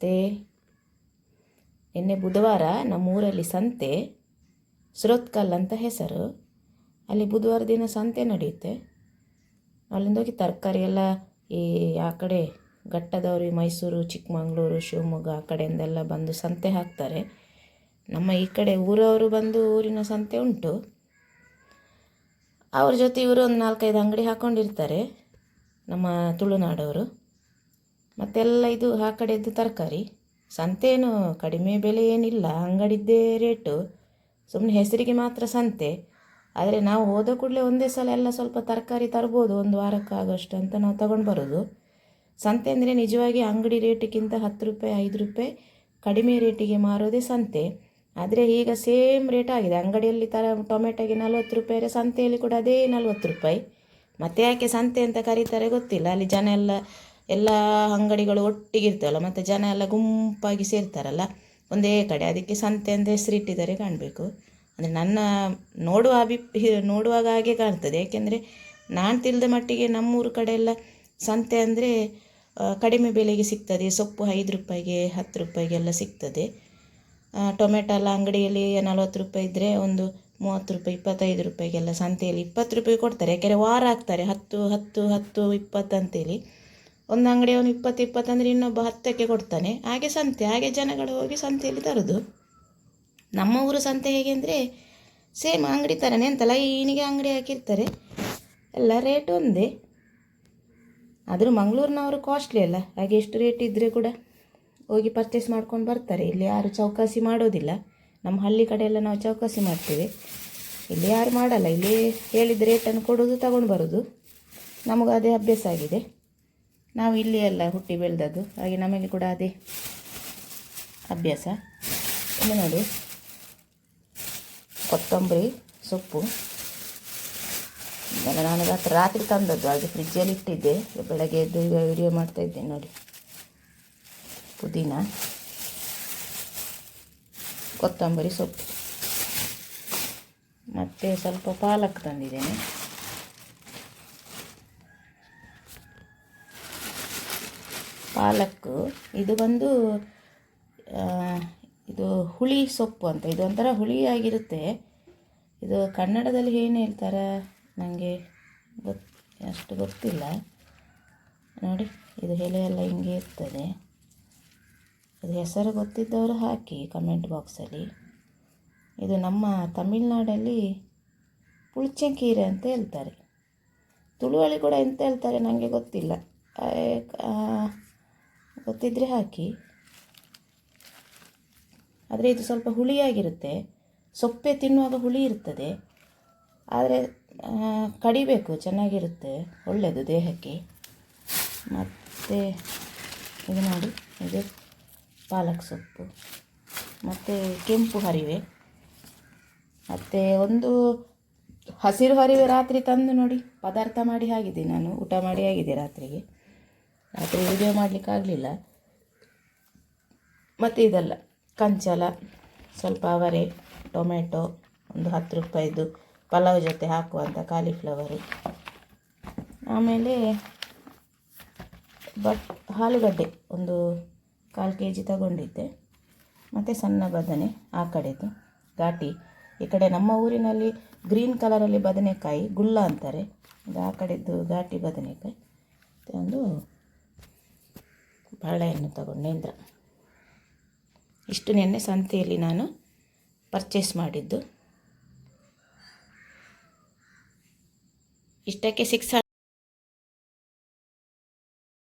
ನಮಸ್ತೆ. ನಿನ್ನೆ ಬುಧವಾರ ನಮ್ಮೂರಲ್ಲಿ ಸಂತೆ, ಸುರತ್ಕಲ್ ಅಂತ ಹೆಸರು. ಅಲ್ಲಿ ಬುಧವಾರ ದಿನ ಸಂತೆ ನಡೆಯುತ್ತೆ. ಅಲ್ಲಿಂದ ಹೋಗಿ ತರಕಾರಿ ಎಲ್ಲ ಆ ಕಡೆ ಘಟ್ಟದವರು, ಮೈಸೂರು, ಚಿಕ್ಕಮಗಳೂರು, ಶಿವಮೊಗ್ಗ ಆ ಕಡೆಯಿಂದೆಲ್ಲ ಬಂದು ಸಂತೆ ಹಾಕ್ತಾರೆ. ನಮ್ಮ ಈ ಕಡೆ ಊರವರು ಬಂದು ಊರಿನ ಸಂತೆ ಉಂಟು, ಅವ್ರ ಜೊತೆ ಇವರು ಒಂದು 4-5 ಅಂಗಡಿ ಹಾಕ್ಕೊಂಡಿರ್ತಾರೆ ನಮ್ಮ ತುಳುನಾಡವರು. ಮತ್ತೆಲ್ಲ ಇದು ಆ ಕಡೆದ್ದು ತರಕಾರಿ. ಸಂತೇನು ಕಡಿಮೆ ಬೆಲೆ ಏನಿಲ್ಲ, ಅಂಗಡಿದ್ದೇ ರೇಟು, ಸುಮ್ಮನೆ ಹೆಸರಿಗೆ ಮಾತ್ರ ಸಂತೆ. ಆದರೆ ನಾವು ಹೋದ ಕೂಡಲೇ ಒಂದೇ ಸಲ ಎಲ್ಲ ಸ್ವಲ್ಪ ತರಕಾರಿ ತರ್ಬೋದು, ಒಂದು ವಾರಕ್ಕಾಗೋಷ್ಟು ಅಂತ ನಾವು ತಗೊಂಡು ಬರೋದು. ಸಂತೆ ಅಂದರೆ ನಿಜವಾಗಿ ಅಂಗಡಿ ರೇಟಿಗಿಂತ 10 ರೂಪಾಯಿ 5 ರೂಪಾಯಿ ಕಡಿಮೆ ರೇಟಿಗೆ ಮಾರೋದೇ ಸಂತೆ. ಆದರೆ ಈಗ ಸೇಮ್ ರೇಟ್ ಆಗಿದೆ. ಅಂಗಡಿಯಲ್ಲಿ ಟೊಮೆಟೊಗೆ 40 ರೂಪಾಯಿ, ಸಂತೆಯಲ್ಲಿ ಕೂಡ ಅದೇ 40 ರೂಪಾಯಿ. ಮತ್ತು ಯಾಕೆ ಸಂತೆ ಅಂತ ಕರೀತಾರೆ ಗೊತ್ತಿಲ್ಲ. ಅಲ್ಲಿ ಜನ ಎಲ್ಲ ಅಂಗಡಿಗಳು ಒಟ್ಟಿಗೆ ಇರ್ತವಲ್ಲ, ಮತ್ತು ಜನ ಎಲ್ಲ ಗುಂಪಾಗಿ ಸೇರ್ತಾರಲ್ಲ ಒಂದೇ ಕಡೆ, ಅದಕ್ಕೆ ಸಂತೆ ಅಂತ ಹೆಸರಿಟ್ಟಿದ್ದಾರೆ ಕಾಣಬೇಕು. ಅಂದರೆ ನನ್ನ ನೋಡುವಾಗ ಹಾಗೆ ಕಾಣ್ತದೆ. ಏಕೆಂದರೆ ನಾನು ತಿಳಿದ ಮಟ್ಟಿಗೆ ನಮ್ಮೂರು ಕಡೆ ಎಲ್ಲ ಸಂತೆ ಅಂದರೆ ಕಡಿಮೆ ಬೆಲೆಗೆ ಸಿಗ್ತದೆ. ಸೊಪ್ಪು 5 ರೂಪಾಯಿಗೆ 10 ರೂಪಾಯಿಗೆಲ್ಲ ಸಿಗ್ತದೆ. ಟೊಮೆಟೊ ಎಲ್ಲ ಅಂಗಡಿಯಲ್ಲಿ 40 ರೂಪಾಯಿ ಇದ್ದರೆ ಒಂದು 30 ರೂಪಾಯಿ 25 ರೂಪಾಯಿಗೆಲ್ಲ ಸಂತೆಯಲ್ಲಿ 20 ರೂಪಾಯಿ ಕೊಡ್ತಾರೆ. ಯಾಕೆಂದರೆ ವಾರ ಹಾಕ್ತಾರೆ, 10 10 10 20 ಅಂತೇಳಿ. ಒಂದು ಅಂಗಡಿಯವನು 20 ಅಂದರೆ ಇನ್ನೊಬ್ಬ 10ಕ್ಕೆ ಕೊಡ್ತಾನೆ. ಹಾಗೆ ಜನಗಳು ಹೋಗಿ ಸಂತೆಯಲ್ಲಿ ತರೋದು. ನಮ್ಮ ಊರು ಸಂತೆ ಹೇಗೆ ಅಂದರೆ ಸೇಮ್ ಅಂಗಡಿ ಥರನೇ, ಅಂತ ಲೈನಿಗೆ ಅಂಗಡಿ ಹಾಕಿರ್ತಾರೆ, ಎಲ್ಲ ರೇಟ್ ಒಂದೇ. ಆದರೂ ಮಂಗಳೂರಿನವರು ಕಾಸ್ಟ್ಲಿ ಅಲ್ಲ, ಹಾಗೆ ಎಷ್ಟು ರೇಟ್ ಇದ್ದರೆ ಕೂಡ ಹೋಗಿ ಪರ್ಚೇಸ್ ಮಾಡ್ಕೊಂಡು ಬರ್ತಾರೆ. ಇಲ್ಲಿ ಯಾರು ಚೌಕಾಸಿ ಮಾಡೋದಿಲ್ಲ. ನಮ್ಮ ಹಳ್ಳಿ ಕಡೆ ಎಲ್ಲ ನಾವು ಚೌಕಾಸಿ ಮಾಡ್ತೇವೆ, ಇಲ್ಲಿ ಯಾರು ಮಾಡಲ್ಲ. ಇಲ್ಲಿ ಹೇಳಿದ ರೇಟನ್ನು ಕೊಡೋದು, ತಗೊಂಡು ಬರೋದು. ನಮಗೂ ಅದೇ ಅಭ್ಯಾಸ ಆಗಿದೆ. ನಾವು ಇಲ್ಲಿ ಎಲ್ಲ ಹುಟ್ಟಿ ಬೆಳೆದದ್ದು, ಹಾಗೆ ನಮಗೆ ಕೂಡ ಅದೇ ಅಭ್ಯಾಸ. ಇನ್ನು ನೋಡಿ, ಕೊತ್ತಂಬರಿ ಸೊಪ್ಪು ಇದೆಲ್ಲ ನಾನು ರಾತ್ರಿ ತಂದದ್ದು, ಹಾಗೆ ಫ್ರಿಜ್ಜಲ್ಲಿ ಇಟ್ಟಿದ್ದೆ. ಬೆಳಗ್ಗೆ ಎದ್ದು ಈಗ ವಿಡಿಯೋ ಮಾಡ್ತಾಯಿದ್ದೆ ನೋಡಿ. ಪುದೀನ, ಕೊತ್ತಂಬರಿ ಸೊಪ್ಪು, ಮತ್ತು ಸ್ವಲ್ಪ ಪಾಲಕ್ ತಂದಿದ್ದೇನೆ. ಪಾಲಕ್ಕು ಇದು ಬಂದು ಇದು ಹುಳಿ ಸೊಪ್ಪು ಅಂತ, ಇದು ಒಂಥರ ಹುಳಿಯಾಗಿರುತ್ತೆ. ಇದು ಕನ್ನಡದಲ್ಲಿ ಏನು ಹೇಳ್ತಾರೆ ನನಗೆ ಅಷ್ಟು ಗೊತ್ತಿಲ್ಲ. ನೋಡಿ, ಇದು ಎಲೆ ಎಲ್ಲ ಹಿಂಗೆ ಇರ್ತದೆ. ಇದು ಹೆಸರು ಗೊತ್ತಿದ್ದವರು ಹಾಕಿ ಕಮೆಂಟ್ ಬಾಕ್ಸಲ್ಲಿ. ಇದು ನಮ್ಮ ತಮಿಳ್ನಾಡಲ್ಲಿ ಪುಳ್ಚಂಕೀರೆ ಅಂತ ಹೇಳ್ತಾರೆ. ತುಳುವಲ್ಲಿ ಕೂಡ ಎಂತ ಹೇಳ್ತಾರೆ ನನಗೆ ಗೊತ್ತಿಲ್ಲ, ಗೊತ್ತಿದ್ದರೆ ಹಾಕಿ. ಆದರೆ ಇದು ಸ್ವಲ್ಪ ಹುಳಿಯಾಗಿರುತ್ತೆ. ಸೊಪ್ಪೆ ತಿನ್ನುವಾಗ ಹುಳಿ ಇರ್ತದೆ, ಆದರೆ ಕಡಿಬೇಕು, ಚೆನ್ನಾಗಿರುತ್ತೆ, ಒಳ್ಳೆಯದು ದೇಹಕ್ಕೆ. ಮತ್ತು ಇದು ನೋಡಿ, ಇದು ಪಾಲಕ್ ಸೊಪ್ಪು, ಮತ್ತು ಕೆಂಪು ಹರಿವೆ, ಮತ್ತು ಒಂದು ಹಸಿರು ಹರಿವೆ ರಾತ್ರಿ ತಂದು ನೋಡಿ ಪದಾರ್ಥ ಮಾಡಿ ಆಗಿದೆ. ನಾನು ಊಟ ಮಾಡಿ ಆಗಿದೆ ರಾತ್ರಿ ವಿಡಿಯೋ ಮಾಡಲಿಕ್ಕಾಗಲಿಲ್ಲ. ಮತ್ತು ಇದೆಲ್ಲ ಕಂಚಲ, ಸ್ವಲ್ಪ ಅವರೆ, ಟೊಮೆಟೊ, ಒಂದು 10 ರೂಪಾಯಿದು ಪಲಾವ್ ಜೊತೆ ಹಾಕುವಂಥ ಕಾಲಿಫ್ಲವರು, ಆಮೇಲೆ ಆಲೂಗಡ್ಡೆ ಒಂದು 1/4 kg ತಗೊಂಡಿದ್ದೆ, ಮತ್ತು ಸಣ್ಣ ಬದನೆ ಆ ಕಡೆದು ಘಾಟಿ. ಈ ಕಡೆ ನಮ್ಮ ಊರಿನಲ್ಲಿ ಗ್ರೀನ್ ಕಲರಲ್ಲಿ ಬದನೆಕಾಯಿ ಗುಲ್ಲ ಅಂತಾರೆ, ಇದು ಆ ಕಡೆದ್ದು ಘಾಟಿ ಬದನೆಕಾಯಿ. ಒಂದು ಬಾಳೆಹಣ್ಣು ತಗೊಂಡೇಂದ್ರ. ಇಷ್ಟು ನೆನ್ನೆ ಸಂತೆಯಲ್ಲಿ ನಾನು ಪರ್ಚೇಸ್ ಮಾಡಿದ್ದು. ಇಷ್ಟಕ್ಕೆ 600